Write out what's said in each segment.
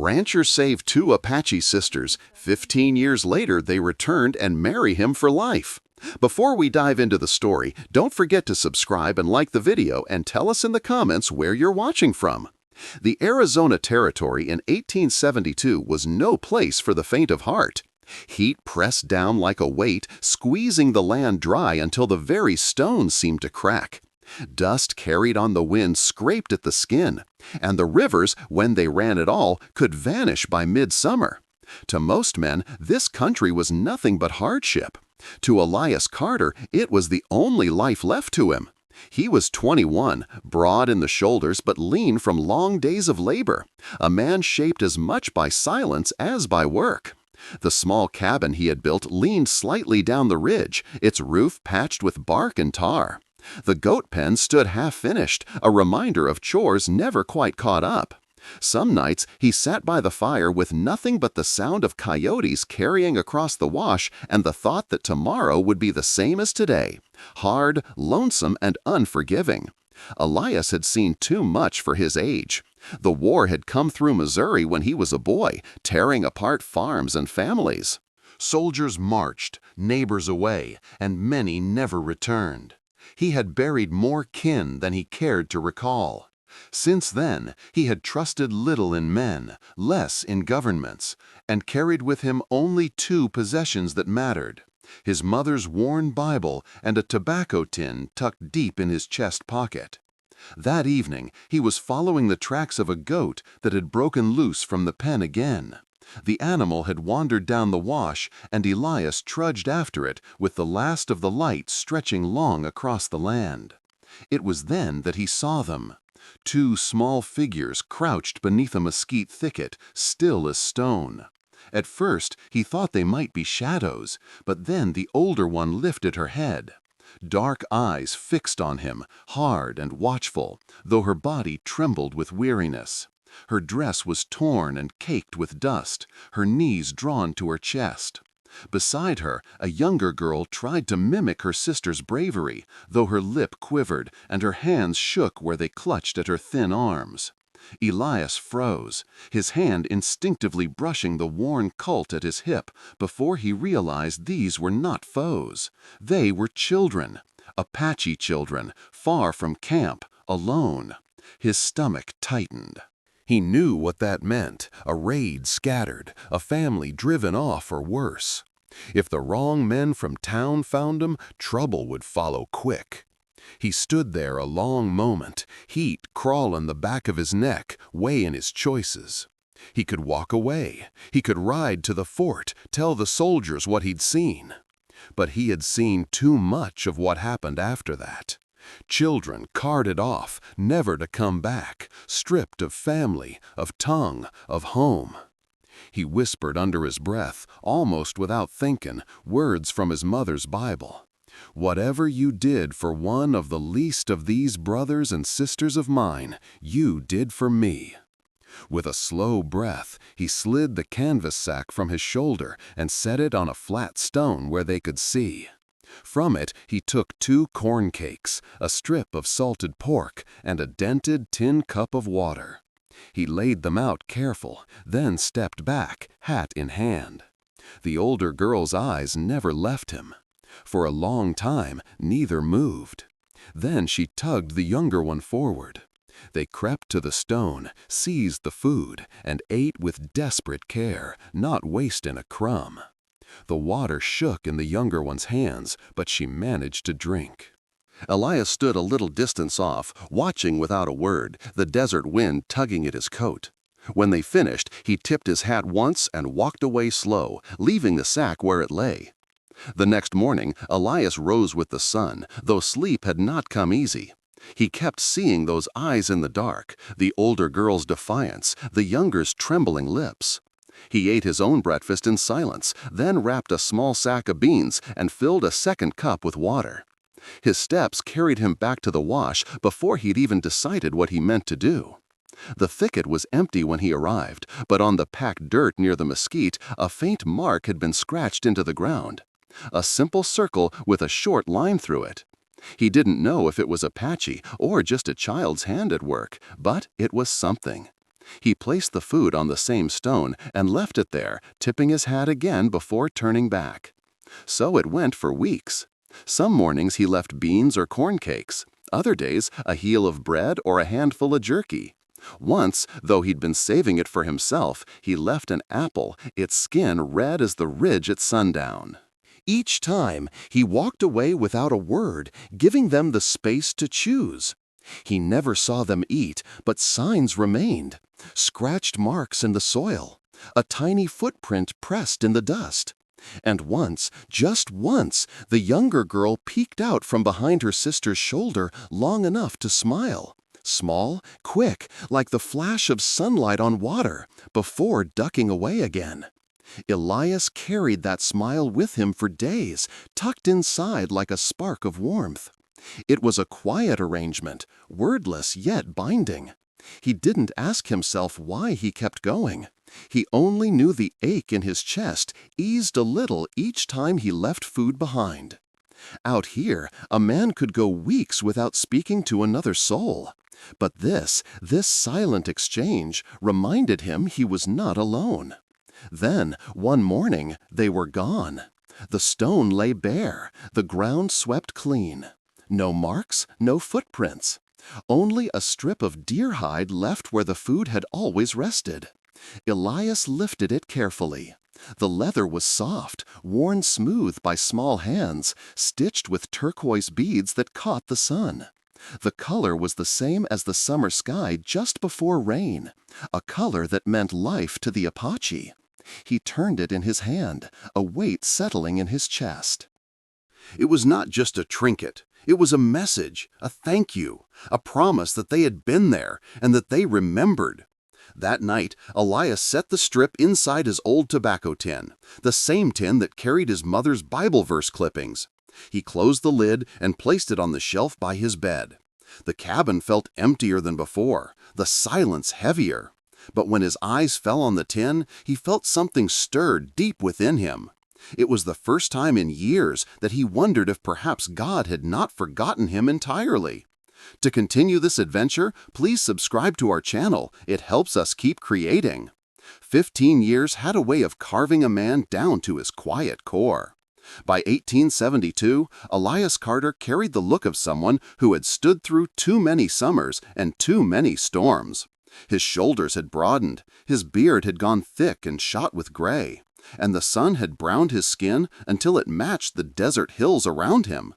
Rancher saved two Apache sisters. 15 years later, they returned and marry him for life. Before we dive into the story, don't forget to subscribe and like the video and tell us in the comments where you're watching from. The Arizona Territory in 1872 was no place for the faint of heart. Heat pressed down like a weight, squeezing the land dry until the very stones seemed to crack. Dust carried on the wind scraped at the skin, and the rivers, when they ran at all, could vanish by midsummer. To most men, this country was nothing but hardship. To Elias Carter, it was the only life left to him. He was 21, broad in the shoulders but lean from long days of labor, a man shaped as much by silence as by work. The small cabin he had built leaned slightly down the ridge, its roof patched with bark and tar. The goat pen stood half-finished, a reminder of chores never quite caught up. Some nights he sat by the fire with nothing but the sound of coyotes carrying across the wash and the thought that tomorrow would be the same as today, hard, lonesome, and unforgiving. Elias had seen too much for his age. The war had come through Missouri when he was a boy, tearing apart farms and families. Soldiers marched, neighbors away, and many never returned. He had buried more kin than he cared to recall. Since then, he had trusted little in men, less in governments, and carried with him only two possessions that mattered: his mother's worn Bible and a tobacco tin tucked deep in his chest pocket. That evening, he was following the tracks of a goat that had broken loose from the pen again. The animal had wandered down the wash, and Elias trudged after it with the last of the light stretching long across the land. It was then that he saw them. Two small figures crouched beneath a mesquite thicket, still as stone. At first, he thought they might be shadows, but then the older one lifted her head. Dark eyes fixed on him, hard and watchful, though her body trembled with weariness. Her dress was torn and caked with dust, her knees drawn to her chest. Beside her, a younger girl tried to mimic her sister's bravery, though her lip quivered and her hands shook where they clutched at her thin arms. Elias froze, his hand instinctively brushing the worn colt at his hip before he realized these were not foes. They were children, Apache children, far from camp, alone. His stomach tightened. He knew what that meant: a raid scattered, a family driven off or worse. If the wrong men from town found him, trouble would follow quick. He stood there a long moment, heat crawling the back of his neck, weighing his choices. He could walk away. He could ride to the fort, tell the soldiers what he'd seen. But he had seen too much of what happened after that. Children carted off, never to come back, stripped of family, of tongue, of home. He whispered under his breath, almost without thinking, words from his mother's Bible. "Whatever you did for one of the least of these brothers and sisters of mine, you did for me." With a slow breath, he slid the canvas sack from his shoulder and set it on a flat stone where they could see. From it, he took 2 corn cakes, a strip of salted pork, and a dented tin cup of water. He laid them out careful, then stepped back, hat in hand. The older girl's eyes never left him. For a long time, neither moved. Then she tugged the younger one forward. They crept to the stone, seized the food, and ate with desperate care, not wasting a crumb. The water shook in the younger one's hands, but she managed to drink. Elias stood a little distance off, watching without a word, the desert wind tugging at his coat. When they finished, he tipped his hat once and walked away slow, leaving the sack where it lay. The next morning, Elias rose with the sun, though sleep had not come easy. He kept seeing those eyes in the dark, the older girl's defiance, the younger's trembling lips. He ate his own breakfast in silence, then wrapped a small sack of beans and filled a second cup with water. His steps carried him back to the wash before he'd even decided what he meant to do. The thicket was empty when he arrived, but on the packed dirt near the mesquite, a faint mark had been scratched into the ground. A simple circle with a short line through it. He didn't know if it was Apache or just a child's hand at work, but it was something. He placed the food on the same stone and left it there, tipping his hat again before turning back. So it went for weeks. Some mornings he left beans or corn cakes, other days a heel of bread or a handful of jerky. Once, though he'd been saving it for himself, he left an apple, its skin red as the ridge at sundown. Each time, he walked away without a word, giving them the space to choose. He never saw them eat, but signs remained, scratched marks in the soil, a tiny footprint pressed in the dust. And once, just once, the younger girl peeked out from behind her sister's shoulder long enough to smile. Small, quick, like the flash of sunlight on water, before ducking away again. Elias carried that smile with him for days, tucked inside like a spark of warmth. It was a quiet arrangement, wordless yet binding. He didn't ask himself why he kept going. He only knew the ache in his chest eased a little each time he left food behind. Out here, a man could go weeks without speaking to another soul. But this silent exchange reminded him he was not alone. Then, one morning, they were gone. The stone lay bare, the ground swept clean. No marks, no footprints. Only a strip of deer hide left where the food had always rested. Elias lifted it carefully. The leather was soft, worn smooth by small hands, stitched with turquoise beads that caught the sun. The color was the same as the summer sky just before rain, a color that meant life to the Apache. He turned it in his hand, a weight settling in his chest. It was not just a trinket. It was a message, a thank you, a promise that they had been there and that they remembered. That night, Elias set the strip inside his old tobacco tin, the same tin that carried his mother's Bible verse clippings. He closed the lid and placed it on the shelf by his bed. The cabin felt emptier than before, the silence heavier. But when his eyes fell on the tin, he felt something stir deep within him. It was the first time in years that he wondered if perhaps God had not forgotten him entirely. To continue this adventure, please subscribe to our channel. It helps us keep creating. 15 years had a way of carving a man down to his quiet core. By 1872, Elias Carter carried the look of someone who had stood through too many summers and too many storms. His shoulders had broadened, his beard had gone thick and shot with gray, and the sun had browned his skin until it matched the desert hills around him.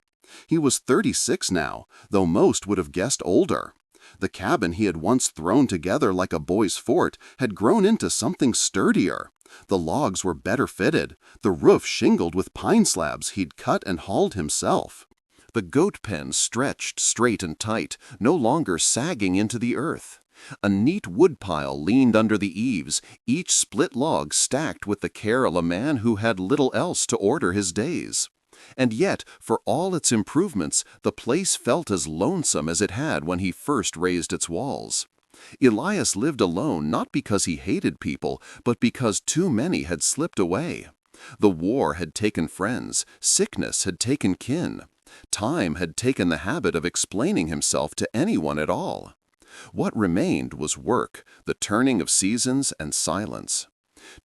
He was 36 now, though most would have guessed older. The cabin he had once thrown together like a boy's fort had grown into something sturdier. The logs were better fitted, the roof shingled with pine slabs he'd cut and hauled himself. The goat pen stretched straight and tight, no longer sagging into the earth. A neat woodpile leaned under the eaves, each split log stacked with the care of a man who had little else to order his days. And yet, for all its improvements, the place felt as lonesome as it had when he first raised its walls. Elias lived alone not because he hated people, but because too many had slipped away. The war had taken friends, sickness had taken kin. Time had taken the habit of explaining himself to anyone at all. What remained was work, the turning of seasons, and silence.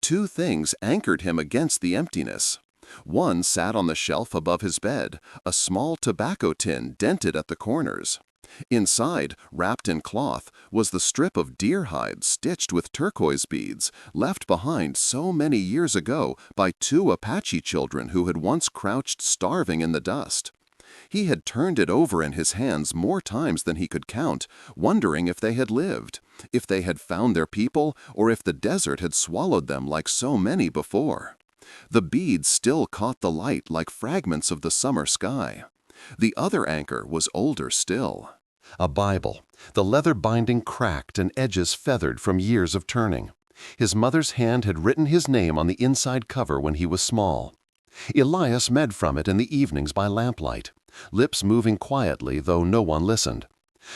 Two things anchored him against the emptiness. One sat on the shelf above his bed, a small tobacco tin dented at the corners. Inside, wrapped in cloth, was the strip of deer hide stitched with turquoise beads, left behind so many years ago by two Apache children who had once crouched starving in the dust. He had turned it over in his hands more times than he could count, wondering if they had lived, if they had found their people, or if the desert had swallowed them like so many before. The beads still caught the light like fragments of the summer sky. The other anchor was older still. A Bible, the leather binding cracked and edges feathered from years of turning. His mother's hand had written his name on the inside cover when he was small. Elias read from it in the evenings by lamplight, lips moving quietly though no one listened.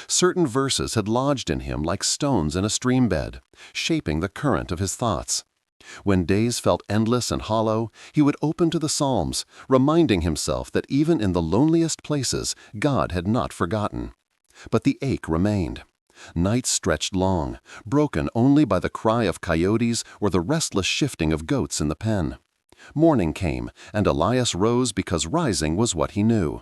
Certain verses had lodged in him like stones in a stream bed, shaping the current of his thoughts. When days felt endless and hollow, he would open to the Psalms, reminding himself that even in the loneliest places, God had not forgotten. But the ache remained. Nights stretched long, broken only by the cry of coyotes or the restless shifting of goats in the pen. Morning came, and Elias rose because rising was what he knew.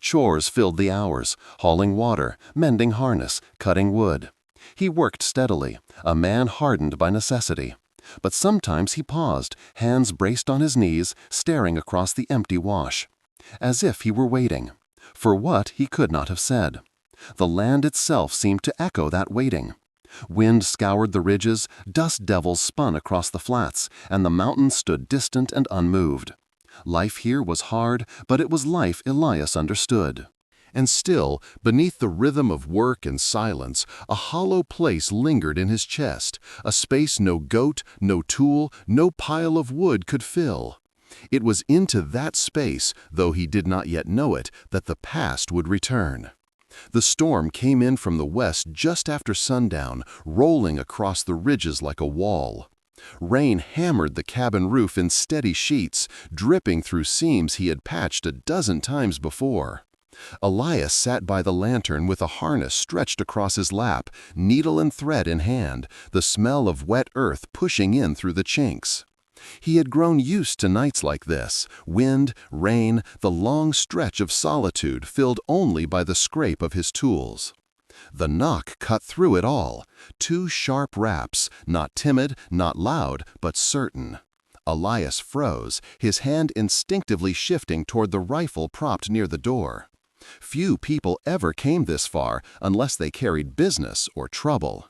Chores filled the hours, hauling water, mending harness, cutting wood. He worked steadily, a man hardened by necessity. But sometimes he paused, hands braced on his knees, staring across the empty wash. As if he were waiting. For what he could not have said. The land itself seemed to echo that waiting. Wind scoured the ridges, dust devils spun across the flats, and the mountains stood distant and unmoved. Life here was hard, but it was life Elias understood. And still, beneath the rhythm of work and silence, a hollow place lingered in his chest, a space no goat, no tool, no pile of wood could fill. It was into that space, though he did not yet know it, that the past would return. The storm came in from the west just after sundown, rolling across the ridges like a wall. Rain hammered the cabin roof in steady sheets, dripping through seams he had patched a dozen times before. Elias sat by the lantern with a harness stretched across his lap, needle and thread in hand, the smell of wet earth pushing in through the chinks. He had grown used to nights like this, wind, rain, the long stretch of solitude filled only by the scrape of his tools. The knock cut through it all, 2 sharp raps, not timid, not loud, but certain. Elias froze, his hand instinctively shifting toward the rifle propped near the door. Few people ever came this far unless they carried business or trouble.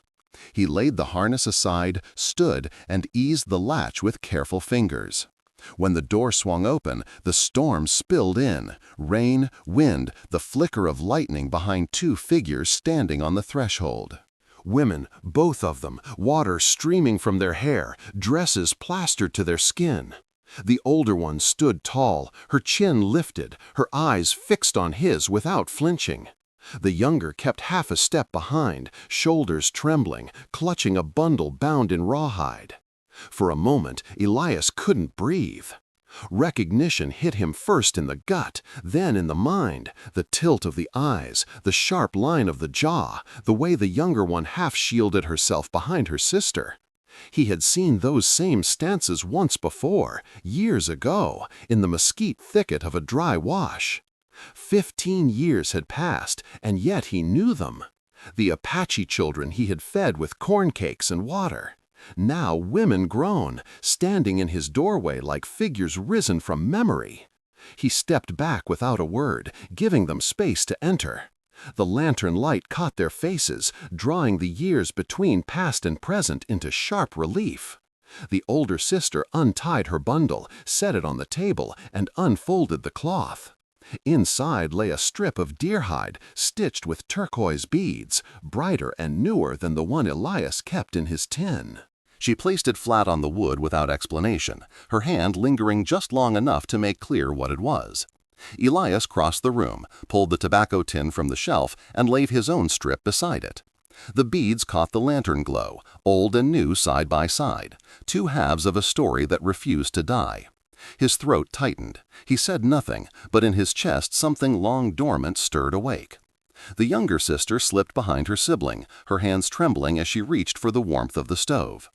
He laid the harness aside, stood, and eased the latch with careful fingers. When the door swung open, the storm spilled in, rain, wind, the flicker of lightning behind 2 figures standing on the threshold. Women, both of them, water streaming from their hair, dresses plastered to their skin. The older one stood tall, her chin lifted, her eyes fixed on his without flinching. The younger kept half a step behind, shoulders trembling, clutching a bundle bound in rawhide. For a moment, Elias couldn't breathe. Recognition hit him first in the gut, then in the mind, the tilt of the eyes, the sharp line of the jaw, the way the younger one half-shielded herself behind her sister. He had seen those same stances once before, years ago, in the mesquite thicket of a dry wash. 15 years had passed, and yet he knew them. The Apache children he had fed with corn cakes and water. Now women grown, standing in his doorway like figures risen from memory. He stepped back without a word, giving them space to enter. The lantern light caught their faces, drawing the years between past and present into sharp relief. The older sister untied her bundle, set it on the table, and unfolded the cloth. Inside lay a strip of deer hide stitched with turquoise beads, brighter and newer than the one Elias kept in his tin. She placed it flat on the wood without explanation, her hand lingering just long enough to make clear what it was. Elias crossed the room, pulled the tobacco tin from the shelf, and laid his own strip beside it. The beads caught the lantern glow, old and new side by side, 2 halves of a story that refused to die. His throat tightened. He said nothing, but in his chest something long dormant stirred awake. The younger sister slipped behind her sibling, her hands trembling as she reached for the warmth of the stove.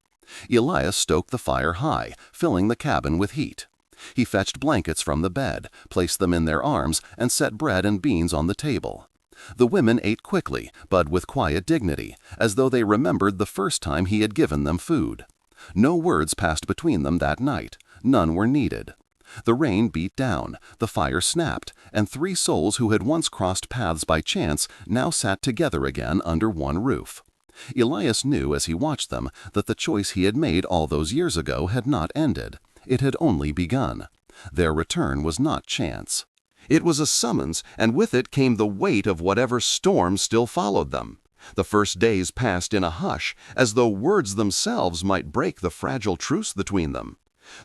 Elias stoked the fire high, filling the cabin with heat. He fetched blankets from the bed, placed them in their arms, and set bread and beans on the table. The women ate quickly, but with quiet dignity, as though they remembered the first time he had given them food. No words passed between them that night. None were needed. The rain beat down, the fire snapped, and 3 souls who had once crossed paths by chance now sat together again under one roof. Elias knew as he watched them that the choice he had made all those years ago had not ended. It had only begun. Their return was not chance. It was a summons, and with it came the weight of whatever storm still followed them. The first days passed in a hush, as though words themselves might break the fragile truce between them.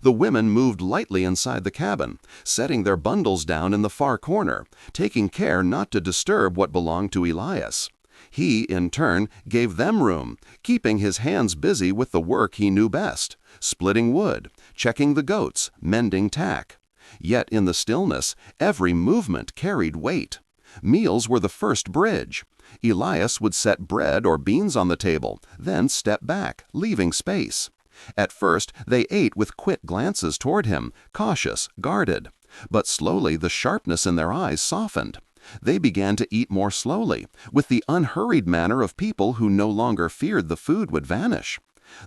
The women moved lightly inside the cabin, setting their bundles down in the far corner, taking care not to disturb what belonged to Elias. He, in turn, gave them room, keeping his hands busy with the work he knew best, splitting wood, checking the goats, mending tack. Yet in the stillness, every movement carried weight. Meals were the first bridge. Elias would set bread or beans on the table, then step back, leaving space. At first, they ate with quick glances toward him, cautious, guarded. But slowly the sharpness in their eyes softened. They began to eat more slowly, with the unhurried manner of people who no longer feared the food would vanish.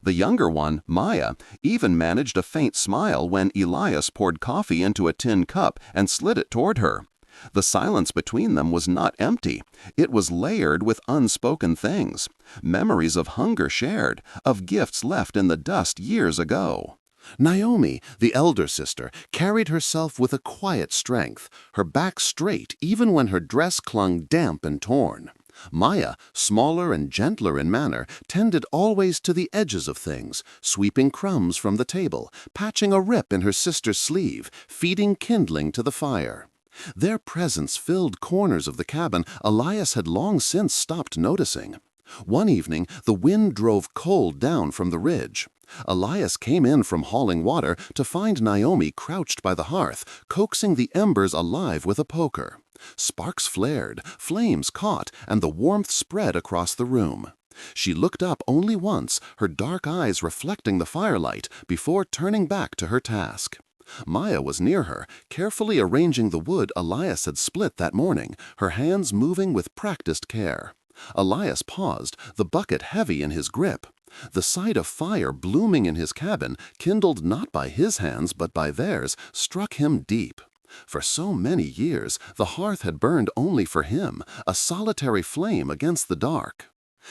The younger one, Maya, even managed a faint smile when Elias poured coffee into a tin cup and slid it toward her. The silence between them was not empty. It was layered with unspoken things, memories of hunger shared, of gifts left in the dust years ago. Naomi, the elder sister, carried herself with a quiet strength, her back straight even when her dress clung damp and torn. Maya, smaller and gentler in manner, tended always to the edges of things, sweeping crumbs from the table, patching a rip in her sister's sleeve, feeding kindling to the fire. Their presence filled corners of the cabin Elias had long since stopped noticing. One evening, the wind drove cold down from the ridge. Elias came in from hauling water to find Naomi crouched by the hearth, coaxing the embers alive with a poker. Sparks flared, flames caught, and the warmth spread across the room. She looked up only once, her dark eyes reflecting the firelight, before turning back to her task. Maya was near her, carefully arranging the wood Elias had split that morning, her hands moving with practiced care. Elias paused, the bucket heavy in his grip. The sight of fire blooming in his cabin, kindled not by his hands but by theirs, struck him deep. For so many years, the hearth had burned only for him, a solitary flame against the dark.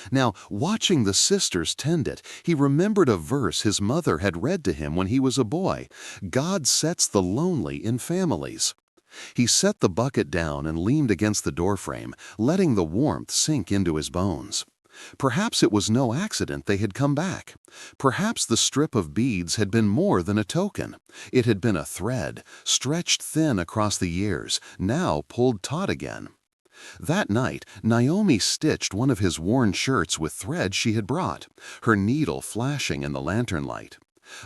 Now, watching the sisters tend it, he remembered a verse his mother had read to him when he was a boy. God sets the lonely in families. He set the bucket down and leaned against the doorframe, letting the warmth sink into his bones. Perhaps it was no accident they had come back. Perhaps the strip of beads had been more than a token. It had been a thread, stretched thin across the years, now pulled taut again. That night, Naomi stitched one of his worn shirts with thread she had brought, her needle flashing in the lantern light.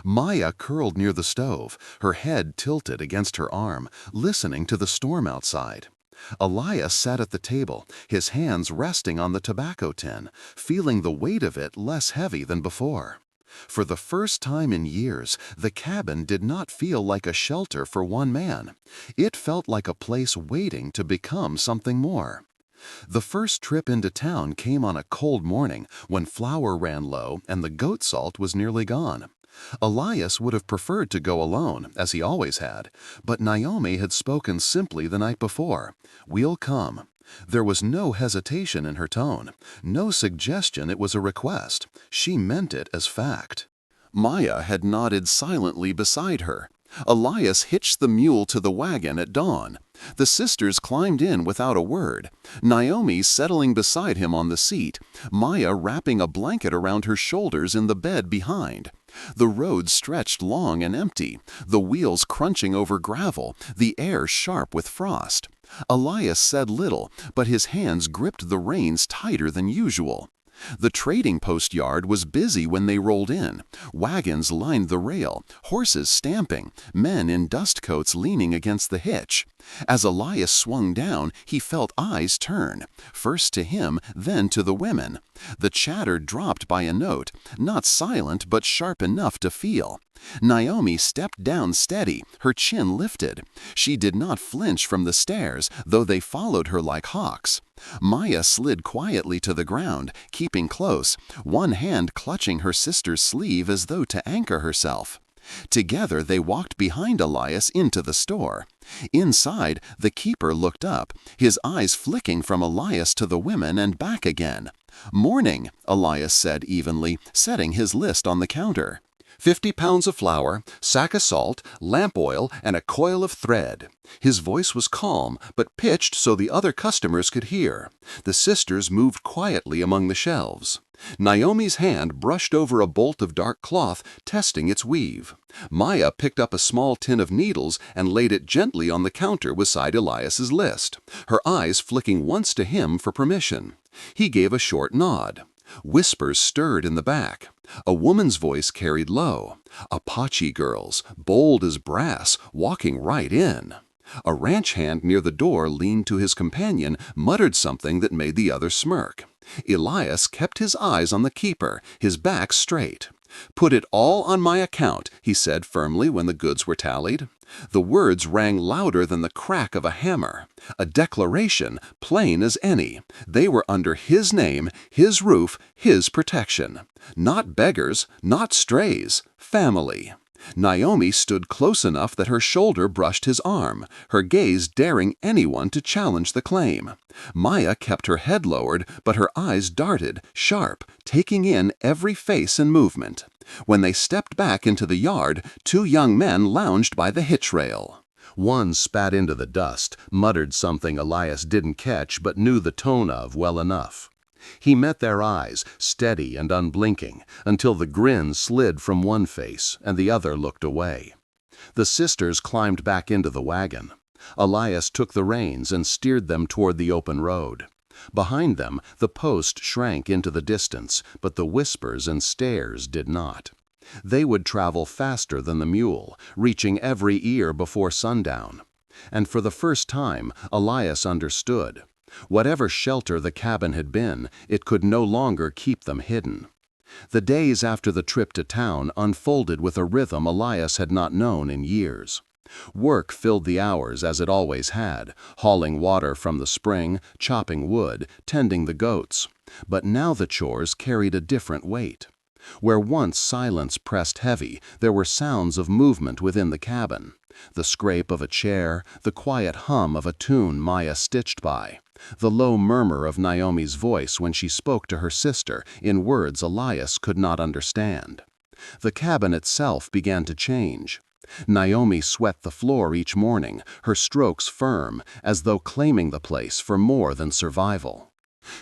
Maya curled near the stove, her head tilted against her arm, listening to the storm outside. Elias sat at the table, his hands resting on the tobacco tin, feeling the weight of it less heavy than before. For the first time in years, the cabin did not feel like a shelter for one man. It felt like a place waiting to become something more. The first trip into town came on a cold morning when flour ran low and the goat salt was nearly gone. Elias would have preferred to go alone, as he always had, but Naomi had spoken simply the night before, "We'll come." There was no hesitation in her tone, no suggestion it was a request. She meant it as fact. Maya had nodded silently beside her. Elias hitched the mule to the wagon at dawn. The sisters climbed in without a word, Naomi settling beside him on the seat, Maya wrapping a blanket around her shoulders in the bed behind. The road stretched long and empty, the wheels crunching over gravel, the air sharp with frost. Elias said little, but his hands gripped the reins tighter than usual. The trading post yard was busy when they rolled in. Wagons lined the rail, horses stamping, men in dust coats leaning against the hitch. As Elias swung down, he felt eyes turn, first to him, then to the women. The chatter dropped by a note, not silent but sharp enough to feel. Naomi stepped down steady, her chin lifted. She did not flinch from the stares, though they followed her like hawks. Maya slid quietly to the ground, keeping close, one hand clutching her sister's sleeve as though to anchor herself. Together they walked behind Elias into the store. Inside, the keeper looked up, his eyes flicking from Elias to the women and back again. "Morning," Elias said evenly, setting his list on the counter. 50 pounds of flour, sack of salt, lamp oil, and a coil of thread. His voice was calm, but pitched so the other customers could hear. The sisters moved quietly among the shelves. Naomi's hand brushed over a bolt of dark cloth, testing its weave. Maya picked up a small tin of needles and laid it gently on the counter beside Elias's list, her eyes flicking once to him for permission. He gave a short nod. Whispers stirred in the back. A woman's voice carried low. Apache girls, bold as brass, walking right in. A ranch hand near the door leaned to his companion, muttered something that made the other smirk. Elias kept his eyes on the keeper, his back straight. "Put it all on my account," he said firmly when the goods were tallied. The words rang louder than the crack of a hammer. A declaration, plain as any. They were under his name, his roof, his protection. Not beggars, not strays, family. Naomi stood close enough that her shoulder brushed his arm, her gaze daring anyone to challenge the claim. Maya kept her head lowered, but her eyes darted, sharp, taking in every face and movement. When they stepped back into the yard, two young men lounged by the hitch rail. One spat into the dust, muttered something Elias didn't catch but knew the tone of well enough. He met their eyes, steady and unblinking, until the grin slid from one face and the other looked away. The sisters climbed back into the wagon. Elias took the reins and steered them toward the open road. Behind them, the post shrank into the distance, but the whispers and stares did not. They would travel faster than the mule, reaching every ear before sundown. And for the first time, Elias understood. Whatever shelter the cabin had been, it could no longer keep them hidden. The days after the trip to town unfolded with a rhythm Elias had not known in years. Work filled the hours as it always had, hauling water from the spring, chopping wood, tending the goats. But now the chores carried a different weight. Where once silence pressed heavy, there were sounds of movement within the cabin. The scrape of a chair, the quiet hum of a tune Maya stitched by, the low murmur of Naomi's voice when she spoke to her sister in words Elias could not understand. The cabin itself began to change. Naomi swept the floor each morning, her strokes firm, as though claiming the place for more than survival.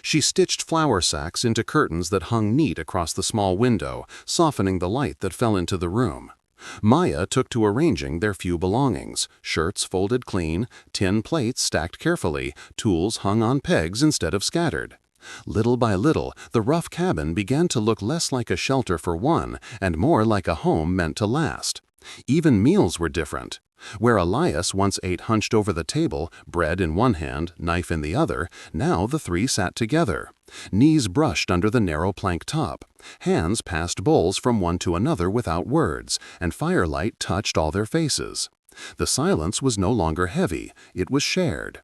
She stitched flour sacks into curtains that hung neat across the small window, softening the light that fell into the room. Maya took to arranging their few belongings, shirts folded clean, tin plates stacked carefully, tools hung on pegs instead of scattered. Little by little, the rough cabin began to look less like a shelter for one and more like a home meant to last. Even meals were different. Where Elias once ate hunched over the table, bread in one hand, knife in the other, now the three sat together. Knees brushed under the narrow plank top. Hands passed bowls from one to another without words, and firelight touched all their faces. The silence was no longer heavy, it was shared.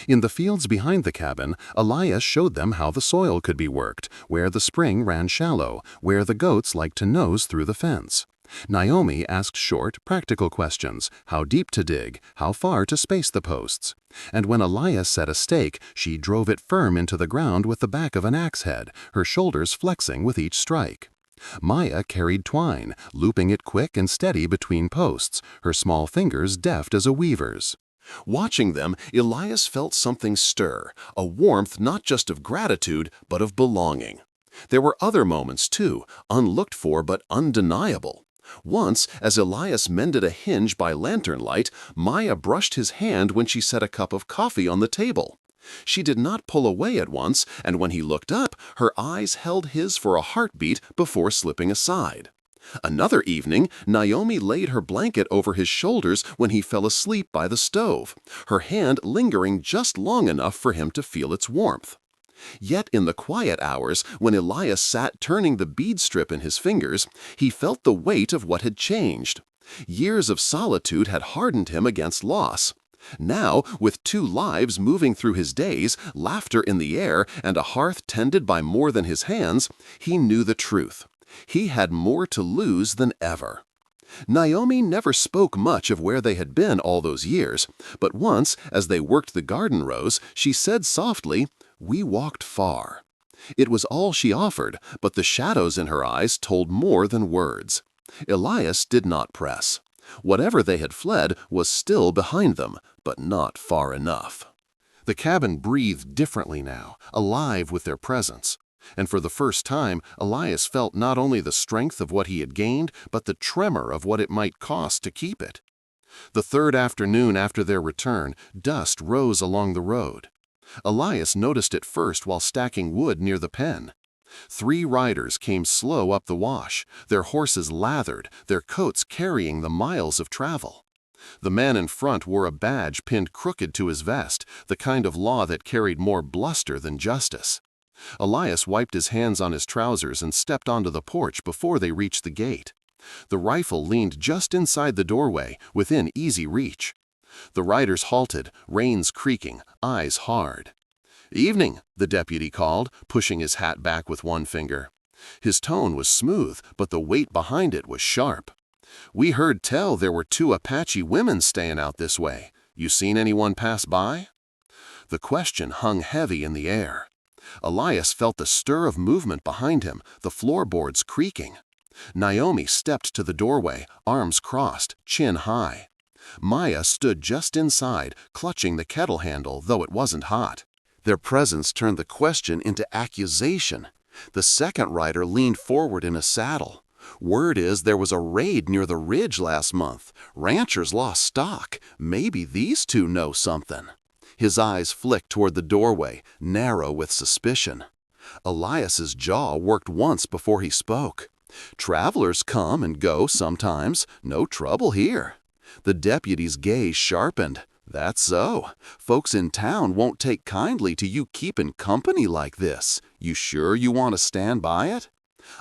In the fields behind the cabin, Elias showed them how the soil could be worked, where the spring ran shallow, where the goats liked to nose through the fence. Naomi asked short, practical questions: how deep to dig, how far to space the posts. And when Elias set a stake, she drove it firm into the ground with the back of an axe head, her shoulders flexing with each strike. Maya carried twine, looping it quick and steady between posts, her small fingers deft as a weaver's. Watching them, Elias felt something stir, a warmth not just of gratitude, but of belonging. There were other moments, too, unlooked for but undeniable. Once, as Elias mended a hinge by lantern light, Maya brushed his hand when she set a cup of coffee on the table. She did not pull away at once, and when he looked up, her eyes held his for a heartbeat before slipping aside. Another evening, Naomi laid her blanket over his shoulders when he fell asleep by the stove, her hand lingering just long enough for him to feel its warmth. Yet in the quiet hours, when Elias sat turning the bead strip in his fingers, he felt the weight of what had changed. Years of solitude had hardened him against loss. Now, with two lives moving through his days, laughter in the air, and a hearth tended by more than his hands, he knew the truth. He had more to lose than ever. Naomi never spoke much of where they had been all those years, but once, as they worked the garden rows, she said softly, "We walked far." It was all she offered, but the shadows in her eyes told more than words. Elias did not press. Whatever they had fled was still behind them, but not far enough. The cabin breathed differently now, alive with their presence. And for the first time, Elias felt not only the strength of what he had gained, but the tremor of what it might cost to keep it. The third afternoon after their return, dust rose along the road. Elias noticed it first while stacking wood near the pen. 3 riders came slow up the wash, their horses lathered, their coats carrying the miles of travel. The man in front wore a badge pinned crooked to his vest, the kind of law that carried more bluster than justice. Elias wiped his hands on his trousers and stepped onto the porch before they reached the gate. The rifle leaned just inside the doorway, within easy reach. The riders halted, reins creaking, eyes hard. "Evening," the deputy called, pushing his hat back with one finger. His tone was smooth, but the weight behind it was sharp. "We heard tell there were 2 Apache women staying out this way. You seen anyone pass by?" The question hung heavy in the air. Elias felt the stir of movement behind him, the floorboards creaking. Naomi stepped to the doorway, arms crossed, chin high. Maya stood just inside, clutching the kettle handle, though it wasn't hot. Their presence turned the question into accusation. The second rider leaned forward in a saddle. "Word is there was a raid near the ridge last month. Ranchers lost stock. Maybe these 2 know something." His eyes flicked toward the doorway, narrow with suspicion. Elias's jaw worked once before he spoke. "Travelers come and go sometimes. No trouble here." The deputy's gaze sharpened. "That's so. Folks in town won't take kindly to you keeping company like this. You sure you want to stand by it?"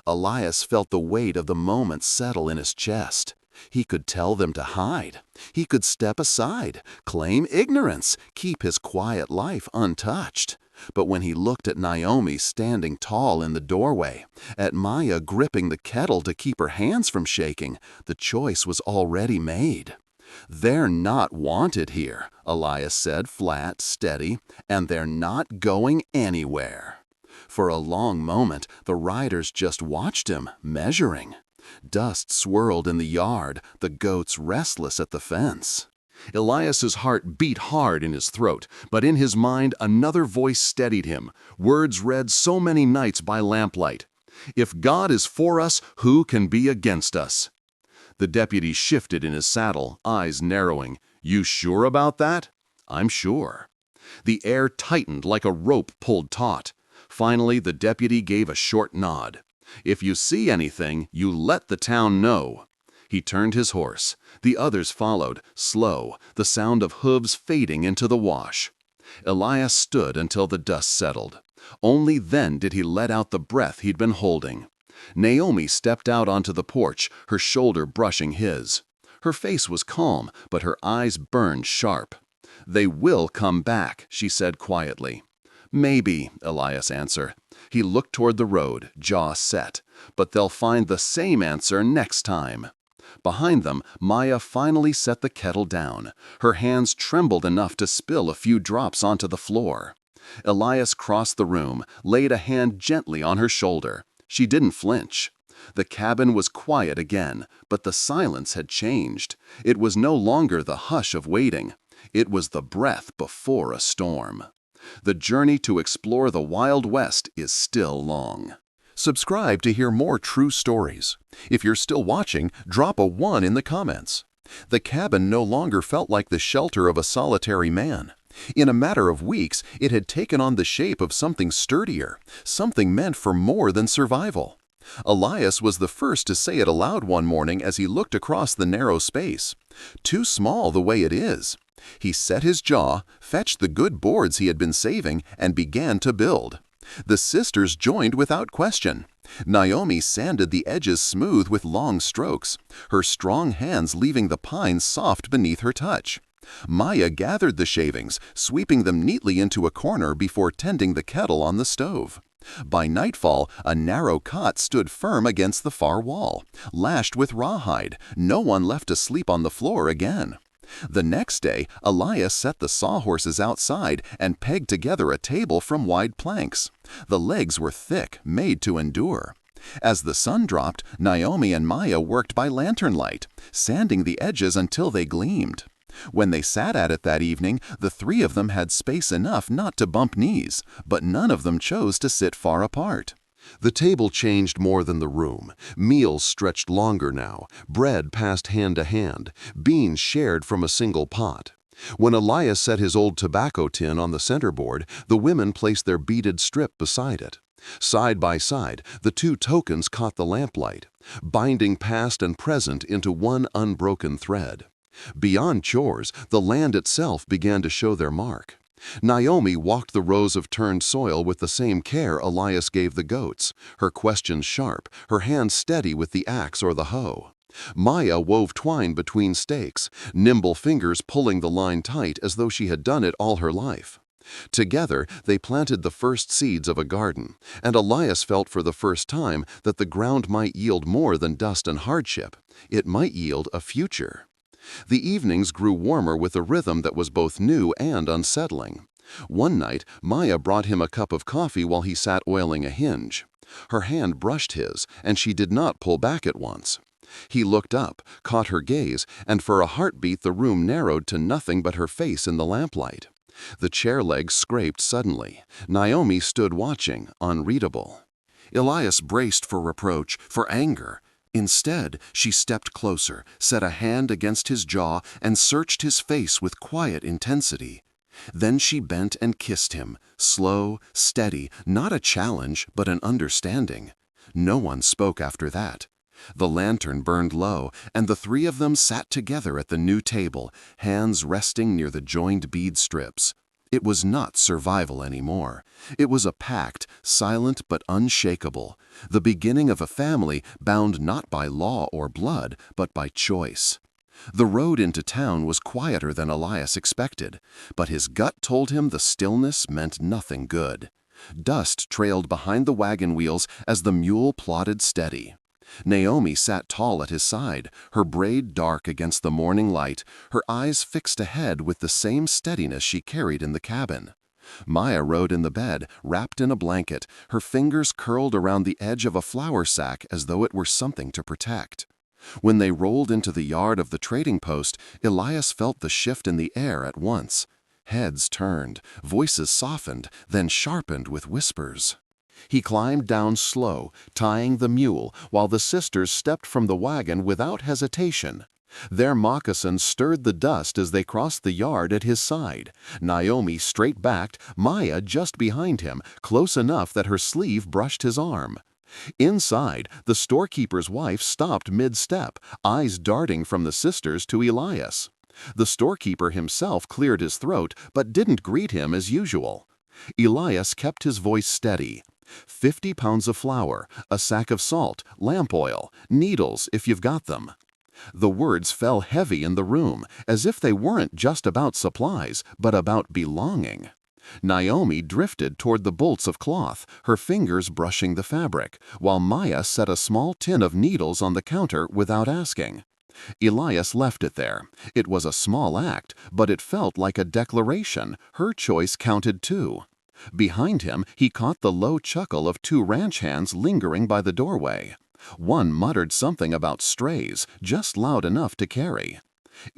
Elias felt the weight of the moment settle in his chest. He could tell them to hide. He could step aside, claim ignorance, keep his quiet life untouched. But when he looked at Naomi standing tall in the doorway, at Maya gripping the kettle to keep her hands from shaking, the choice was already made. "They're not wanted here," Elias said, flat, steady, "and they're not going anywhere." For a long moment, the riders just watched him, measuring. Dust swirled in the yard, the goats restless at the fence. Elias's heart beat hard in his throat, but in his mind another voice steadied him, words read so many nights by lamplight. "If God is for us, who can be against us?" The deputy shifted in his saddle, eyes narrowing. "You sure about that?" "I'm sure." The air tightened like a rope pulled taut. Finally, the deputy gave a short nod. "If you see anything, you let the town know." He turned his horse. The others followed, slow, the sound of hooves fading into the wash. Elias stood until the dust settled. Only then did he let out the breath he'd been holding. Naomi stepped out onto the porch, her shoulder brushing his. Her face was calm, but her eyes burned sharp. "They will come back," she said quietly. "Maybe," Elias answered. He looked toward the road, jaw set. "But they'll find the same answer next time." Behind them, Maya finally set the kettle down. Her hands trembled enough to spill a few drops onto the floor. Elias crossed the room, laid a hand gently on her shoulder. She didn't flinch. The cabin was quiet again, but the silence had changed. It was no longer the hush of waiting. It was the breath before a storm. The journey to explore the Wild West is still long. Subscribe to hear more true stories. If you're still watching, drop a 1 in the comments. The cabin no longer felt like the shelter of a solitary man. In a matter of weeks, it had taken on the shape of something sturdier, something meant for more than survival. Elias was the first to say it aloud one morning as he looked across the narrow space. "Too small the way it is." He set his jaw, fetched the good boards he had been saving, and began to build. The sisters joined without question. Naomi sanded the edges smooth with long strokes, her strong hands leaving the pines soft beneath her touch. Maya gathered the shavings, sweeping them neatly into a corner before tending the kettle on the stove. By nightfall, a narrow cot stood firm against the far wall, lashed with rawhide, no one left to sleep on the floor again. The next day, Elias set the sawhorses outside and pegged together a table from wide planks. The legs were thick, made to endure. As the sun dropped, Naomi and Maya worked by lantern light, sanding the edges until they gleamed. When they sat at it that evening, the 3 of them had space enough not to bump knees, but none of them chose to sit far apart. The table changed more than the room. Meals stretched longer now, bread passed hand to hand, beans shared from a single pot. When Elias set his old tobacco tin on the centerboard, the women placed their beaded strip beside it. Side by side, the 2 tokens caught the lamplight, binding past and present into one unbroken thread. Beyond chores, the land itself began to show their mark. Naomi walked the rows of turned soil with the same care Elias gave the goats, her questions sharp, her hands steady with the axe or the hoe. Maya wove twine between stakes, nimble fingers pulling the line tight as though she had done it all her life. Together, they planted the first seeds of a garden, and Elias felt for the first time that the ground might yield more than dust and hardship. It might yield a future. The evenings grew warmer with a rhythm that was both new and unsettling. One night, Maya brought him a cup of coffee while he sat oiling a hinge. Her hand brushed his, and she did not pull back at once. He looked up, caught her gaze, and for a heartbeat the room narrowed to nothing but her face in the lamplight. The chair legs scraped suddenly. Naomi stood watching, unreadable. Elias braced for reproach, for anger. Instead, she stepped closer, set a hand against his jaw, and searched his face with quiet intensity. Then she bent and kissed him, slow, steady, not a challenge, but an understanding. No one spoke after that. The lantern burned low, and the three of them sat together at the new table, hands resting near the joined bead strips. It was not survival anymore. It was a pact, silent but unshakable, the beginning of a family bound not by law or blood, but by choice. The road into town was quieter than Elias expected, but his gut told him the stillness meant nothing good. Dust trailed behind the wagon wheels as the mule plodded steady. Naomi sat tall at his side, her braid dark against the morning light, her eyes fixed ahead with the same steadiness she carried in the cabin. Maya rode in the bed, wrapped in a blanket, her fingers curled around the edge of a flour sack as though it were something to protect. When they rolled into the yard of the trading post, Elias felt the shift in the air at once. Heads turned, voices softened, then sharpened with whispers. He climbed down slow, tying the mule, while the sisters stepped from the wagon without hesitation. Their moccasins stirred the dust as they crossed the yard at his side. Naomi straight-backed, Maya just behind him, close enough that her sleeve brushed his arm. Inside, the storekeeper's wife stopped mid-step, eyes darting from the sisters to Elias. The storekeeper himself cleared his throat, but didn't greet him as usual. Elias kept his voice steady. 50 pounds of flour, a sack of salt, lamp oil, needles if you've got them. The words fell heavy in the room, as if they weren't just about supplies, but about belonging. Naomi drifted toward the bolts of cloth, her fingers brushing the fabric, while Maya set a small tin of needles on the counter without asking. Elias left it there. It was a small act, but it felt like a declaration. Her choice counted too. Behind him, he caught the low chuckle of two ranch hands lingering by the doorway. One muttered something about strays, just loud enough to carry.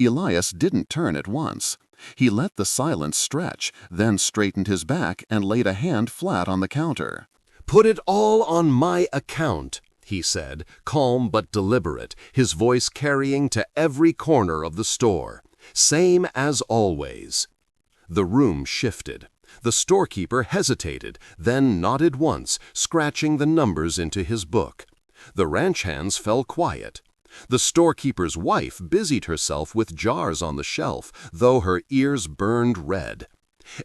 Elias didn't turn at once. He let the silence stretch, then straightened his back and laid a hand flat on the counter. "Put it all on my account," he said, calm but deliberate, his voice carrying to every corner of the store. "Same as always." The room shifted. The storekeeper hesitated, then nodded once, scratching the numbers into his book. The ranch hands fell quiet. The storekeeper's wife busied herself with jars on the shelf, though her ears burned red.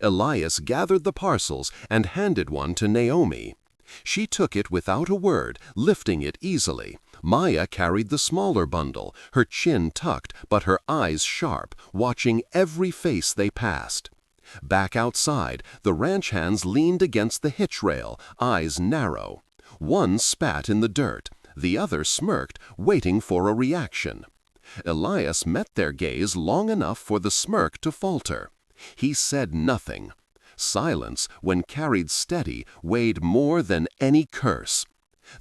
Elias gathered the parcels and handed one to Naomi. She took it without a word, lifting it easily. Maya carried the smaller bundle, her chin tucked but her eyes sharp, watching every face they passed. Back outside, the ranch hands leaned against the hitch rail, eyes narrow. One spat in the dirt, the other smirked, waiting for a reaction. Elias met their gaze long enough for the smirk to falter. He said nothing. Silence, when carried steady, weighed more than any curse.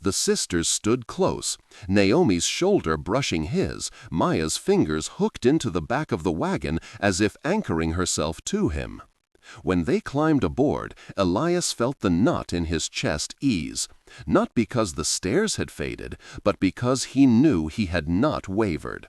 The sisters stood close, Naomi's shoulder brushing his, Maya's fingers hooked into the back of the wagon as if anchoring herself to him. When they climbed aboard, Elias felt the knot in his chest ease, not because the stairs had faded, but because he knew he had not wavered.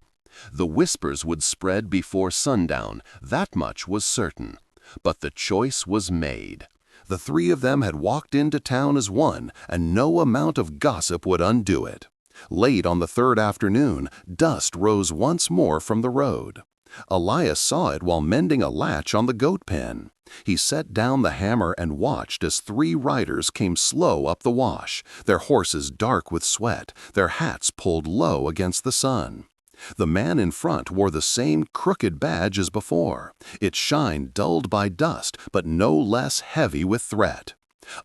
The whispers would spread before sundown, that much was certain. But the choice was made. The three of them had walked into town as one, and no amount of gossip would undo it. Late on the third afternoon, dust rose once more from the road. Elias saw it while mending a latch on the goat pen. He set down the hammer and watched as 3 riders came slow up the wash, their horses dark with sweat, their hats pulled low against the sun. The man in front wore the same crooked badge as before, its shine dulled by dust but no less heavy with threat.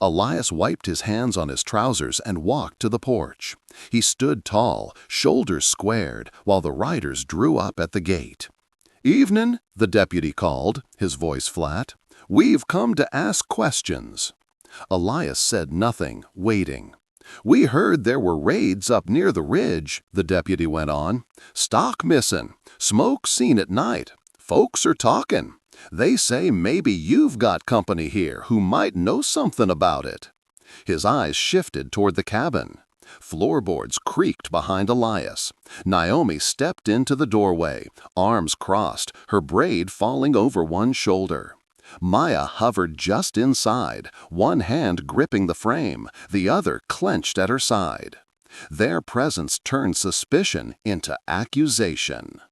Elias wiped his hands on his trousers and walked to the porch. He stood tall, shoulders squared, while the riders drew up at the gate. "Evenin'," the deputy called, his voice flat. "We've come to ask questions." Elias said nothing, waiting. "We heard there were raids up near the ridge," the deputy went on. "Stock missin', smoke seen at night. Folks are talkin'. They say maybe you've got company here who might know something about it." His eyes shifted toward the cabin. Floorboards creaked behind Elias. Naomi stepped into the doorway, arms crossed, her braid falling over one shoulder. Maya hovered just inside, one hand gripping the frame, the other clenched at her side. Their presence turned suspicion into accusation.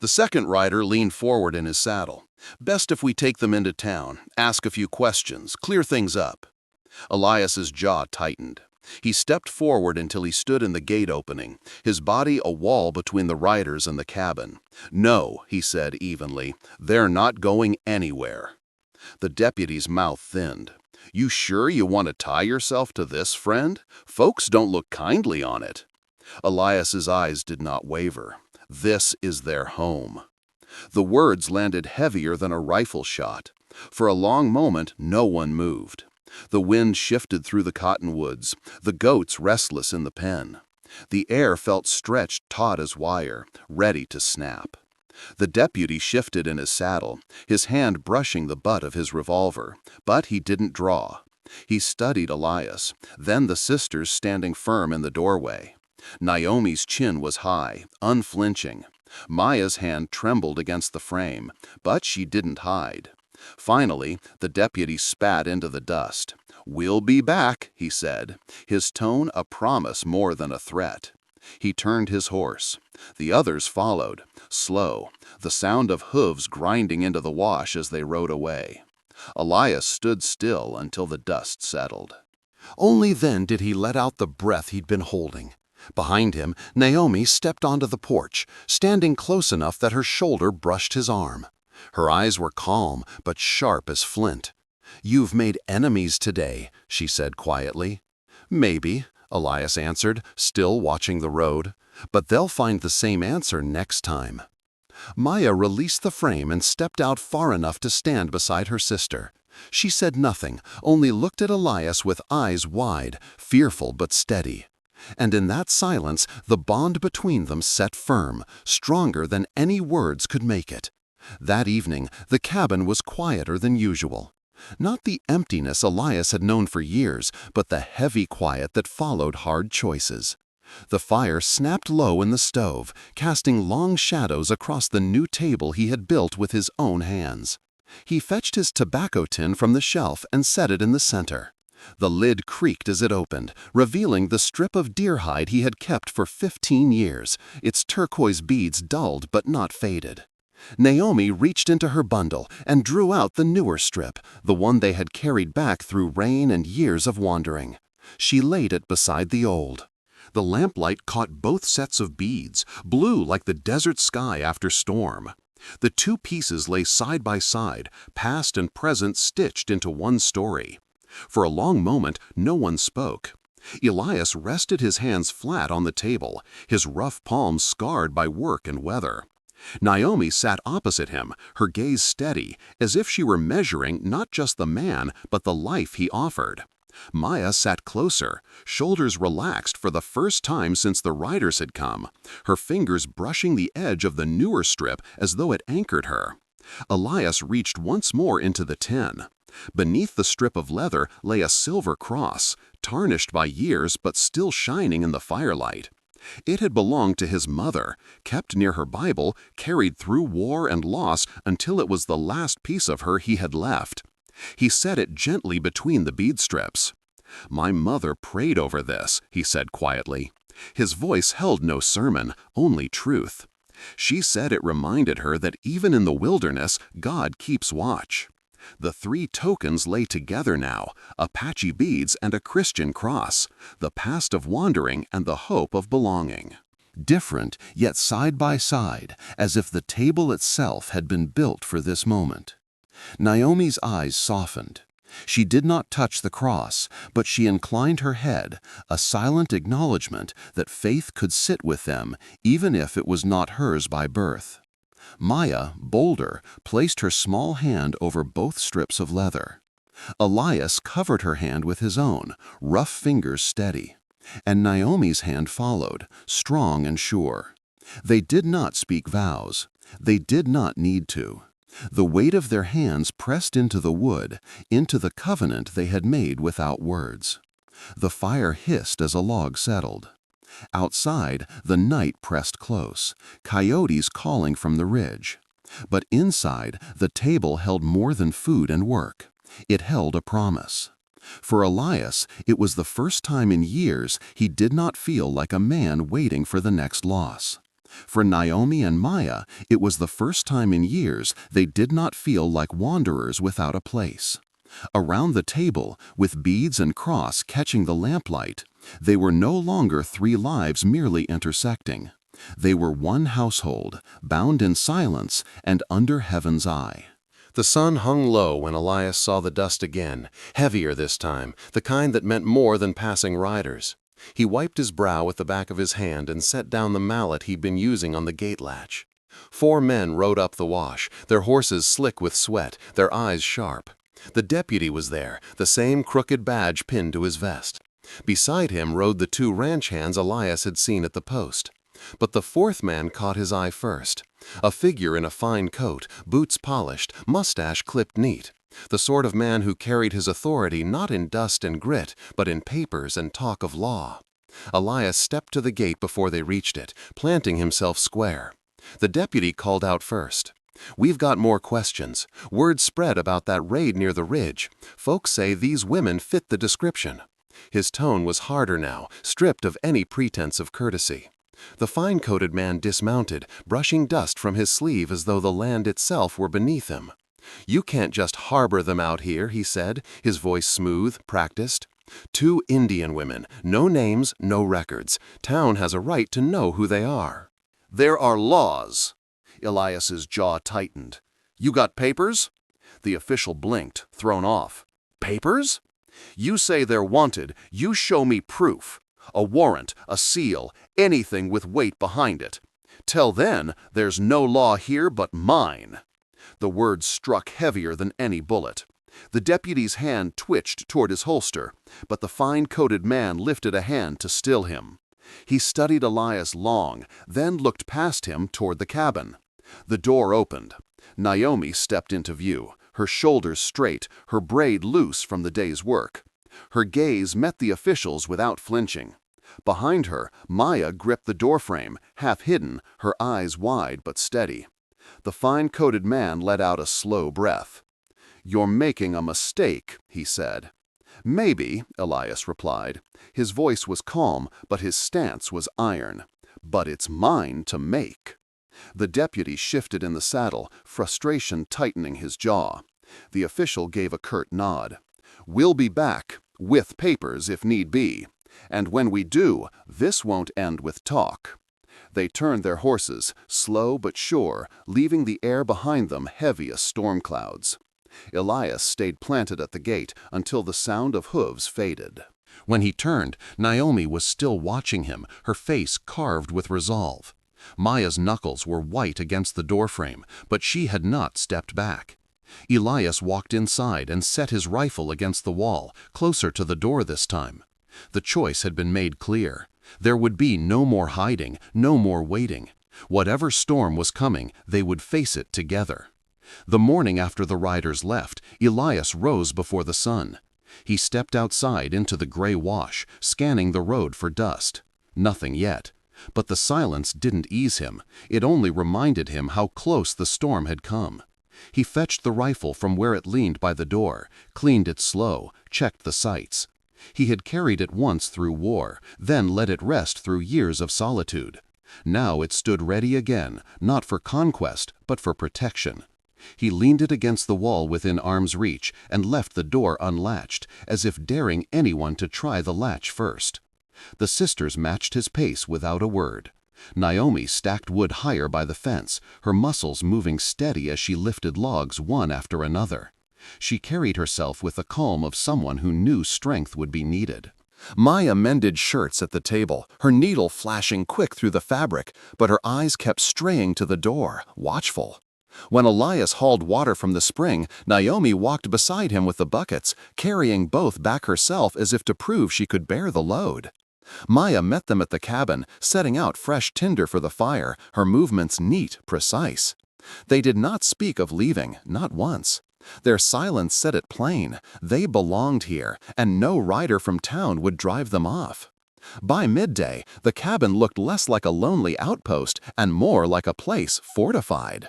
The second rider leaned forward in his saddle. "Best if we take them into town, ask a few questions, clear things up." Elias's jaw tightened. He stepped forward until he stood in the gate opening, his body a wall between the riders and the cabin. "No," he said evenly, "they're not going anywhere." The deputy's mouth thinned. "You sure you want to tie yourself to this, friend? Folks don't look kindly on it." Elias's eyes did not waver. "This is their home." The words landed heavier than a rifle shot. For a long moment, no one moved. The wind shifted through the cottonwoods, the goats restless in the pen. The air felt stretched taut as wire, ready to snap. The deputy shifted in his saddle, his hand brushing the butt of his revolver, but he didn't draw. He studied Elias, then the sisters standing firm in the doorway. Naomi's chin was high, unflinching. Maya's hand trembled against the frame, but she didn't hide. Finally, the deputy spat into the dust. "We'll be back," he said, his tone a promise more than a threat. He turned his horse. The others followed, slow, the sound of hooves grinding into the wash as they rode away. Elias stood still until the dust settled. Only then did he let out the breath he'd been holding. Behind him, Naomi stepped onto the porch, standing close enough that her shoulder brushed his arm. Her eyes were calm, but sharp as flint. "You've made enemies today," she said quietly. "Maybe," Elias answered, still watching the road. "But they'll find the same answer next time." Maya released the frame and stepped out far enough to stand beside her sister. She said nothing, only looked at Elias with eyes wide, fearful but steady. And in that silence, the bond between them set firm, stronger than any words could make it. That evening, the cabin was quieter than usual. Not the emptiness Elias had known for years, but the heavy quiet that followed hard choices. The fire snapped low in the stove, casting long shadows across the new table he had built with his own hands. He fetched his tobacco tin from the shelf and set it in the center. The lid creaked as it opened, revealing the strip of deer hide he had kept for 15 years, its turquoise beads dulled but not faded. Naomi reached into her bundle and drew out the newer strip, the one they had carried back through rain and years of wandering. She laid it beside the old. The lamplight caught both sets of beads, blue like the desert sky after storm. The two pieces lay side by side, past and present stitched into one story. For a long moment, no one spoke. Elias rested his hands flat on the table, his rough palms scarred by work and weather. Naomi sat opposite him, her gaze steady, as if she were measuring not just the man, but the life he offered. Maya sat closer, shoulders relaxed for the first time since the riders had come, her fingers brushing the edge of the newer strip as though it anchored her. Elias reached once more into the tin. Beneath the strip of leather lay a silver cross, tarnished by years but still shining in the firelight. It had belonged to his mother, kept near her Bible, carried through war and loss until it was the last piece of her he had left. He set it gently between the bead strips. "My mother prayed over this," he said quietly. His voice held no sermon, only truth. She said it reminded her that even in the wilderness, God keeps watch. The three tokens lay together now, Apache beads and a Christian cross, the past of wandering and the hope of belonging. Different, yet side by side, as if the table itself had been built for this moment. Naomi's eyes softened. She did not touch the cross, but she inclined her head, a silent acknowledgement that faith could sit with them, even if it was not hers by birth. Maya, bolder, placed her small hand over both strips of leather. Elias covered her hand with his own, rough fingers steady. And Naomi's hand followed, strong and sure. They did not speak vows. They did not need to. The weight of their hands pressed into the wood, into the covenant they had made without words. The fire hissed as a log settled. Outside, the night pressed close, coyotes calling from the ridge. But inside, the table held more than food and work. It held a promise. For Elias, it was the first time in years he did not feel like a man waiting for the next loss. For Naomi and Maya, it was the first time in years they did not feel like wanderers without a place. Around the table, with beads and cross catching the lamplight, they were no longer three lives merely intersecting. They were one household, bound in silence and under heaven's eye. The sun hung low when Elias saw the dust again, heavier this time, the kind that meant more than passing riders. He wiped his brow with the back of his hand and set down the mallet he'd been using on the gate latch. 4 men rode up the wash, their horses slick with sweat, their eyes sharp. The deputy was there, the same crooked badge pinned to his vest. Beside him rode the 2 ranch hands Elias had seen at the post. But the 4th man caught his eye first. A figure in a fine coat, boots polished, mustache clipped neat. The sort of man who carried his authority not in dust and grit, but in papers and talk of law. Elias stepped to the gate before they reached it, planting himself square. The deputy called out first. "We've got more questions. Word spread about that raid near the ridge. Folks say these women fit the description." His tone was harder now, stripped of any pretense of courtesy. The fine-coated man dismounted, brushing dust from his sleeve as though the land itself were beneath him. "You can't just harbor them out here," he said, his voice smooth, practiced. 2 Indian women, no names, no records. Town has a right to know who they are. "There are laws." Elias's jaw tightened. "You got papers?" The official blinked, thrown off. "Papers? You say they're wanted. You show me proof. A warrant, a seal, anything with weight behind it. Till then, there's no law here but mine." The words struck heavier than any bullet. The deputy's hand twitched toward his holster, but the fine-coated man lifted a hand to still him. He studied Elias long, then looked past him toward the cabin. The door opened. Naomi stepped into view, her shoulders straight, her braid loose from the day's work. Her gaze met the official's without flinching. Behind her, Maya gripped the doorframe, half hidden, her eyes wide but steady. The fine-coated man let out a slow breath. "You're making a mistake," he said. "Maybe," Elias replied. His voice was calm, but his stance was iron. "But it's mine to make." The deputy shifted in the saddle, frustration tightening his jaw. The official gave a curt nod. "We'll be back, with papers if need be. And when we do, this won't end with talk." They turned their horses, slow but sure, leaving the air behind them heavy as storm clouds. Elias stayed planted at the gate until the sound of hooves faded. When he turned, Naomi was still watching him, her face carved with resolve. Maya's knuckles were white against the doorframe, but she had not stepped back. Elias walked inside and set his rifle against the wall, closer to the door this time. The choice had been made clear. There would be no more hiding, no more waiting. Whatever storm was coming, they would face it together. The morning after the riders left, Elias rose before the sun. He stepped outside into the gray wash, scanning the road for dust. Nothing yet. But the silence didn't ease him. It only reminded him how close the storm had come. He fetched the rifle from where it leaned by the door, cleaned it slow, checked the sights. He had carried it once through war, then let it rest through years of solitude. Now it stood ready again, not for conquest, but for protection. He leaned it against the wall within arm's reach and left the door unlatched, as if daring anyone to try the latch first. The sisters matched his pace without a word. Naomi stacked wood higher by the fence, her muscles moving steady as she lifted logs one after another. She carried herself with the calm of someone who knew strength would be needed. Maya mended shirts at the table, her needle flashing quick through the fabric, but her eyes kept straying to the door, watchful. When Elias hauled water from the spring, Naomi walked beside him with the buckets, carrying both back herself as if to prove she could bear the load. Maya met them at the cabin, setting out fresh tinder for the fire, her movements neat, precise. They did not speak of leaving, not once. Their silence said it plain. They belonged here, and no rider from town would drive them off. By midday, the cabin looked less like a lonely outpost and more like a place fortified.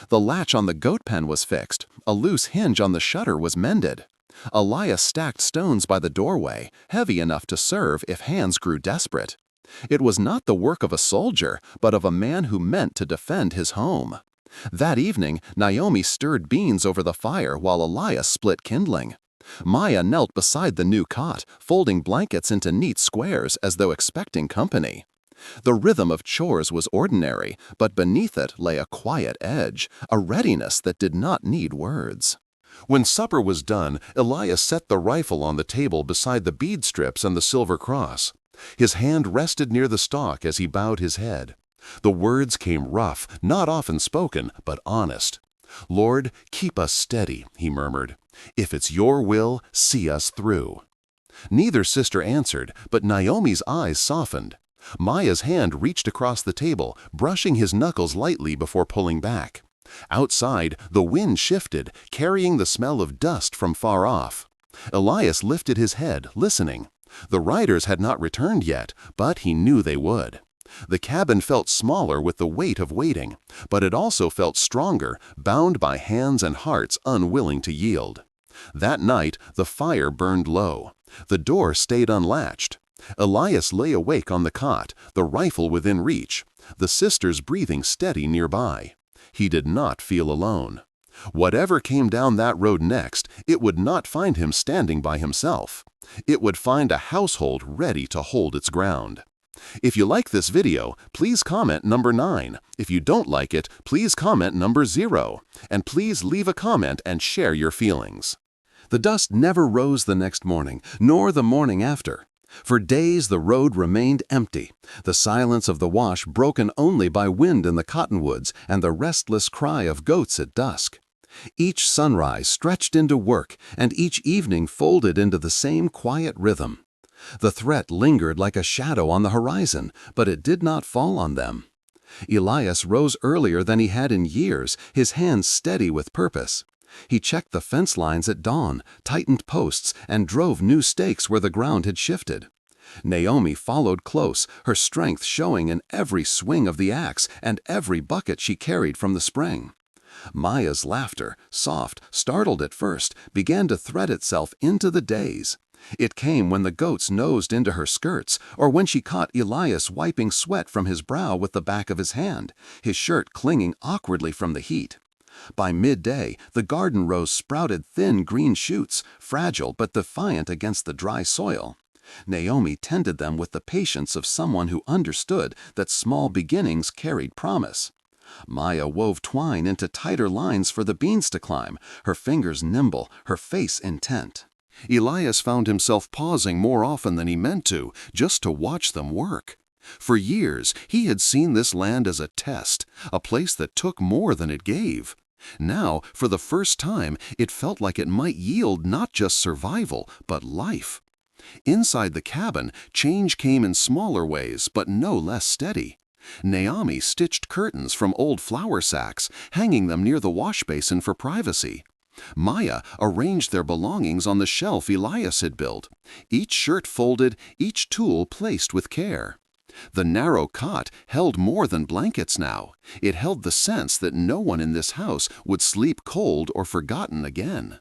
The latch on the goat pen was fixed, a loose hinge on the shutter was mended. Elias stacked stones by the doorway, heavy enough to serve if hands grew desperate. It was not the work of a soldier, but of a man who meant to defend his home. That evening, Naomi stirred beans over the fire while Elias split kindling. Maya knelt beside the new cot, folding blankets into neat squares as though expecting company. The rhythm of chores was ordinary, but beneath it lay a quiet edge, a readiness that did not need words. When supper was done, Elias set the rifle on the table beside the bead strips and the silver cross. His hand rested near the stock as he bowed his head. The words came rough, not often spoken, but honest. "Lord, keep us steady," he murmured. "If it's your will, see us through." Neither sister answered, but Naomi's eyes softened. Maya's hand reached across the table, brushing his knuckles lightly before pulling back. Outside, the wind shifted, carrying the smell of dust from far off. Elias lifted his head, listening. The riders had not returned yet, but he knew they would. The cabin felt smaller with the weight of waiting, but it also felt stronger, bound by hands and hearts unwilling to yield. That night, the fire burned low. The door stayed unlatched. Elias lay awake on the cot, the rifle within reach, the sisters breathing steady nearby. He did not feel alone. Whatever came down that road next, it would not find him standing by himself. It would find a household ready to hold its ground. If you like this video, please comment number 9. If you don't like it, please comment number 0. And please leave a comment and share your feelings. The dust never rose the next morning, nor the morning after. For days the road remained empty, the silence of the wash broken only by wind in the cottonwoods and the restless cry of goats at dusk. Each sunrise stretched into work, and each evening folded into the same quiet rhythm. The threat lingered like a shadow on the horizon, but it did not fall on them. Elias rose earlier than he had in years, his hands steady with purpose. He checked the fence lines at dawn, tightened posts, and drove new stakes where the ground had shifted. Naomi followed close, her strength showing in every swing of the axe and every bucket she carried from the spring. Maya's laughter, soft, startled at first, began to thread itself into the days. It came when the goats nosed into her skirts, or when she caught Elias wiping sweat from his brow with the back of his hand, his shirt clinging awkwardly from the heat. By midday, the garden rose sprouted thin green shoots, fragile but defiant against the dry soil. Naomi tended them with the patience of someone who understood that small beginnings carried promise. Maya wove twine into tighter lines for the beans to climb, her fingers nimble, her face intent. Elias found himself pausing more often than he meant to, just to watch them work. For years, he had seen this land as a test, a place that took more than it gave. Now, for the first time, it felt like it might yield not just survival, but life. Inside the cabin, change came in smaller ways, but no less steady. Naomi stitched curtains from old flour sacks, hanging them near the wash basin for privacy. Maya arranged their belongings on the shelf Elias had built, each shirt folded, each tool placed with care. The narrow cot held more than blankets now. It held the sense that no one in this house would sleep cold or forgotten again.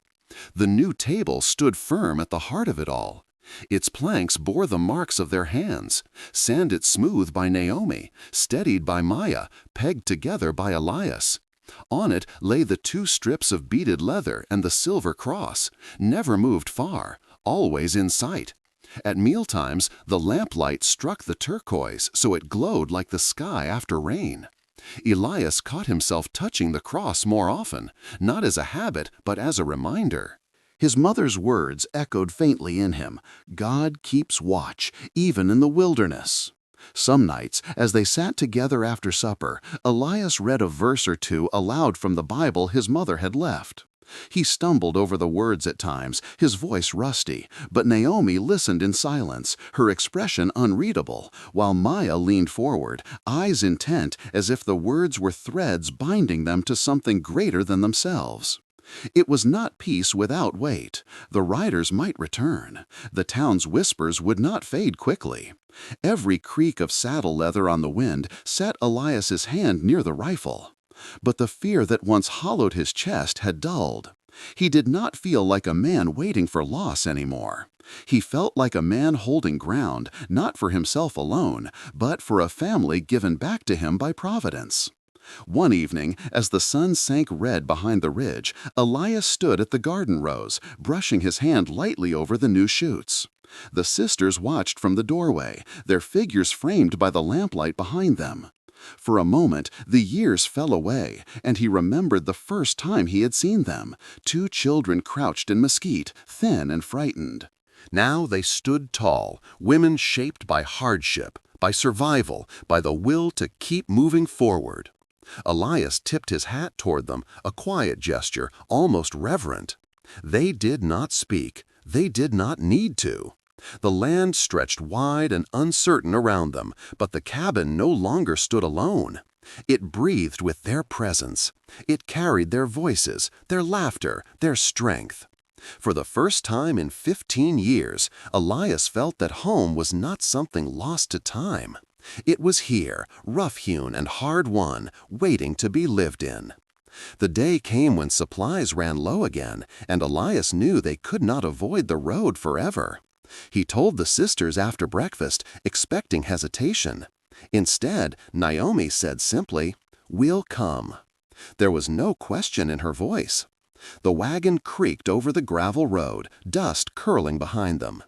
The new table stood firm at the heart of it all. Its planks bore the marks of their hands, sanded smooth by Naomi, steadied by Maya, pegged together by Elias. On it lay the 2 strips of beaded leather and the silver cross, never moved far, always in sight. At mealtimes, the lamplight struck the turquoise so it glowed like the sky after rain. Elias caught himself touching the cross more often, not as a habit but as a reminder. His mother's words echoed faintly in him, "God keeps watch, even in the wilderness." Some nights, as they sat together after supper, Elias read a verse or 2 aloud from the Bible his mother had left. He stumbled over the words at times, his voice rusty, but Naomi listened in silence, her expression unreadable, while Maya leaned forward, eyes intent as if the words were threads binding them to something greater than themselves. It was not peace without weight. The riders might return. The town's whispers would not fade quickly. Every creak of saddle leather on the wind set Elias's hand near the rifle. But the fear that once hollowed his chest had dulled. He did not feel like a man waiting for loss anymore. He felt like a man holding ground, not for himself alone, but for a family given back to him by Providence. One evening, as the sun sank red behind the ridge, Elias stood at the garden rows, brushing his hand lightly over the new shoots. The sisters watched from the doorway, their figures framed by the lamplight behind them. For a moment, the years fell away, and he remembered the first time he had seen them, 2 children crouched in mesquite, thin and frightened. Now they stood tall, women shaped by hardship, by survival, by the will to keep moving forward. Elias tipped his hat toward them, a quiet gesture, almost reverent. They did not speak. They did not need to. The land stretched wide and uncertain around them, but the cabin no longer stood alone. It breathed with their presence. It carried their voices, their laughter, their strength. For the first time in 15 years, Elias felt that home was not something lost to time. It was here, rough-hewn and hard-won, waiting to be lived in. The day came when supplies ran low again, and Elias knew they could not avoid the road forever. He told the sisters after breakfast, expecting hesitation. Instead, Naomi said simply, "We'll come." There was no question in her voice. The wagon creaked over the gravel road, dust curling behind them.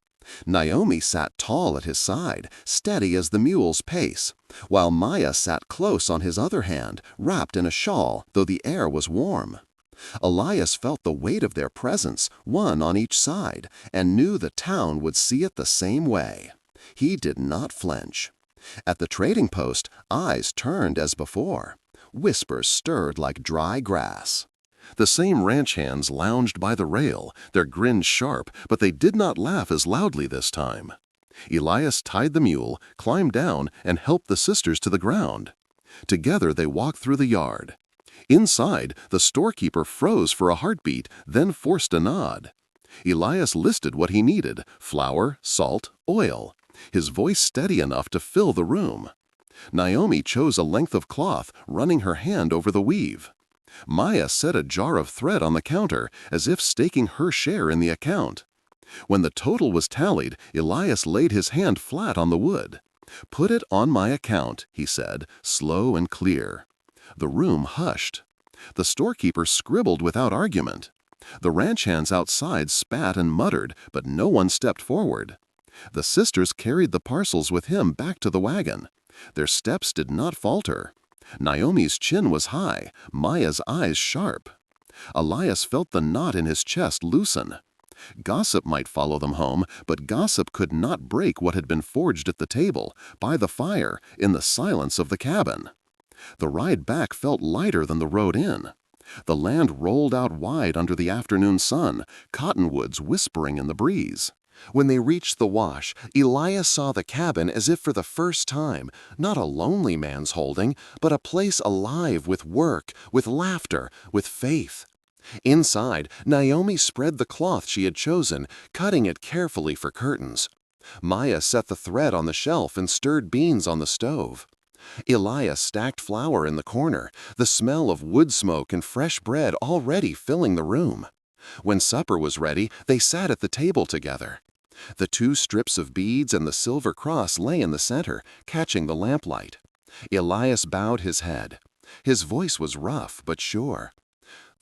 Naomi sat tall at his side, steady as the mule's pace, while Maya sat close on his other hand, wrapped in a shawl, though the air was warm. Elias felt the weight of their presence, one on each side, and knew the town would see it the same way. He did not flinch. At the trading post, eyes turned as before. Whispers stirred like dry grass. The same ranch hands lounged by the rail, their grins sharp, but they did not laugh as loudly this time. Elias tied the mule, climbed down, and helped the sisters to the ground. Together they walked through the yard. Inside, the storekeeper froze for a heartbeat, then forced a nod. Elias listed what he needed: flour, salt, oil. His voice steady enough to fill the room. Naomi chose a length of cloth, running her hand over the weave. Maya set a jar of thread on the counter, as if staking her share in the account. When the total was tallied, Elias laid his hand flat on the wood. "Put it on my account," he said, slow and clear. The room hushed. The storekeeper scribbled without argument. The ranch hands outside spat and muttered, but no one stepped forward. The sisters carried the parcels with him back to the wagon. Their steps did not falter. Naomi's chin was high, Maya's eyes sharp. Elias felt the knot in his chest loosen. Gossip might follow them home, but gossip could not break what had been forged at the table, by the fire, in the silence of the cabin. The ride back felt lighter than the road in. The land rolled out wide under the afternoon sun, cottonwoods whispering in the breeze. When they reached the wash, Elias saw the cabin as if for the first time, not a lonely man's holding, but a place alive with work, with laughter, with faith. Inside, Naomi spread the cloth she had chosen, cutting it carefully for curtains. Maya set the thread on the shelf and stirred beans on the stove. Elias stacked flour in the corner, the smell of wood smoke and fresh bread already filling the room. When supper was ready, they sat at the table together. The 2 strips of beads and the silver cross lay in the center, catching the lamplight. Elias bowed his head. His voice was rough but sure.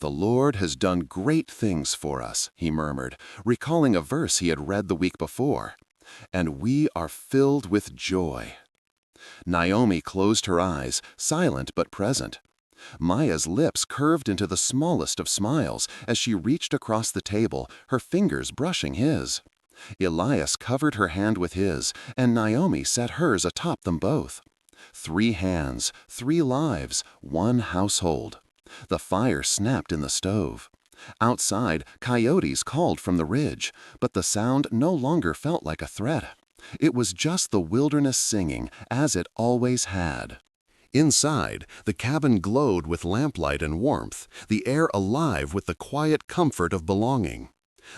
"The Lord has done great things for us," he murmured, recalling a verse he had read the week before. "And we are filled with joy." Naomi closed her eyes, silent but present. Maya's lips curved into the smallest of smiles as she reached across the table, her fingers brushing his. Elias covered her hand with his, and Naomi set hers atop them both. 3 hands, 3 lives, 1 household. The fire snapped in the stove. Outside, coyotes called from the ridge, but the sound no longer felt like a threat. It was just the wilderness singing, as it always had. Inside, the cabin glowed with lamplight and warmth, the air alive with the quiet comfort of belonging.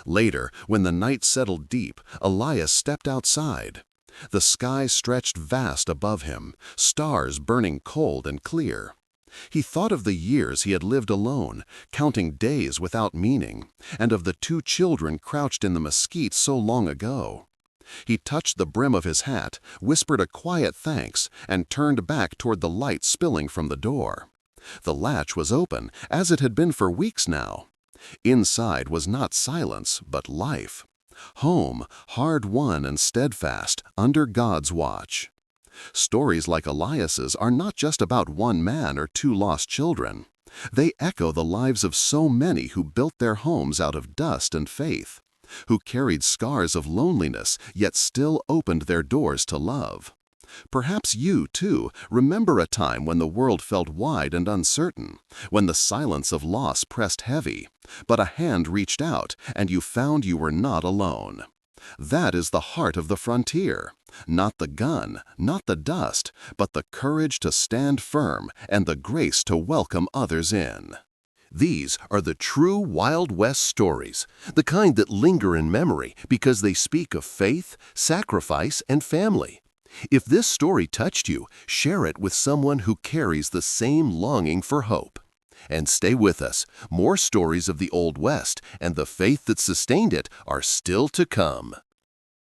Later, when the night settled deep, Elias stepped outside. The sky stretched vast above him, stars burning cold and clear. He thought of the years he had lived alone, counting days without meaning, and of the 2 children crouched in the mesquite so long ago. He touched the brim of his hat, whispered a quiet thanks, and turned back toward the light spilling from the door. The latch was open, as it had been for weeks now. Inside was not silence, but life. Home, hard-won and steadfast, under God's watch. Stories like Elias's are not just about 1 man or 2 lost children. They echo the lives of so many who built their homes out of dust and faith, who carried scars of loneliness yet still opened their doors to love. Perhaps you, too, remember a time when the world felt wide and uncertain, when the silence of loss pressed heavy, but a hand reached out and you found you were not alone. That is the heart of the frontier. Not the gun, not the dust, but the courage to stand firm and the grace to welcome others in. These are the true Wild West stories, the kind that linger in memory because they speak of faith, sacrifice, and family. If this story touched you, share it with someone who carries the same longing for hope. And stay with us. More stories of the Old West and the faith that sustained it are still to come.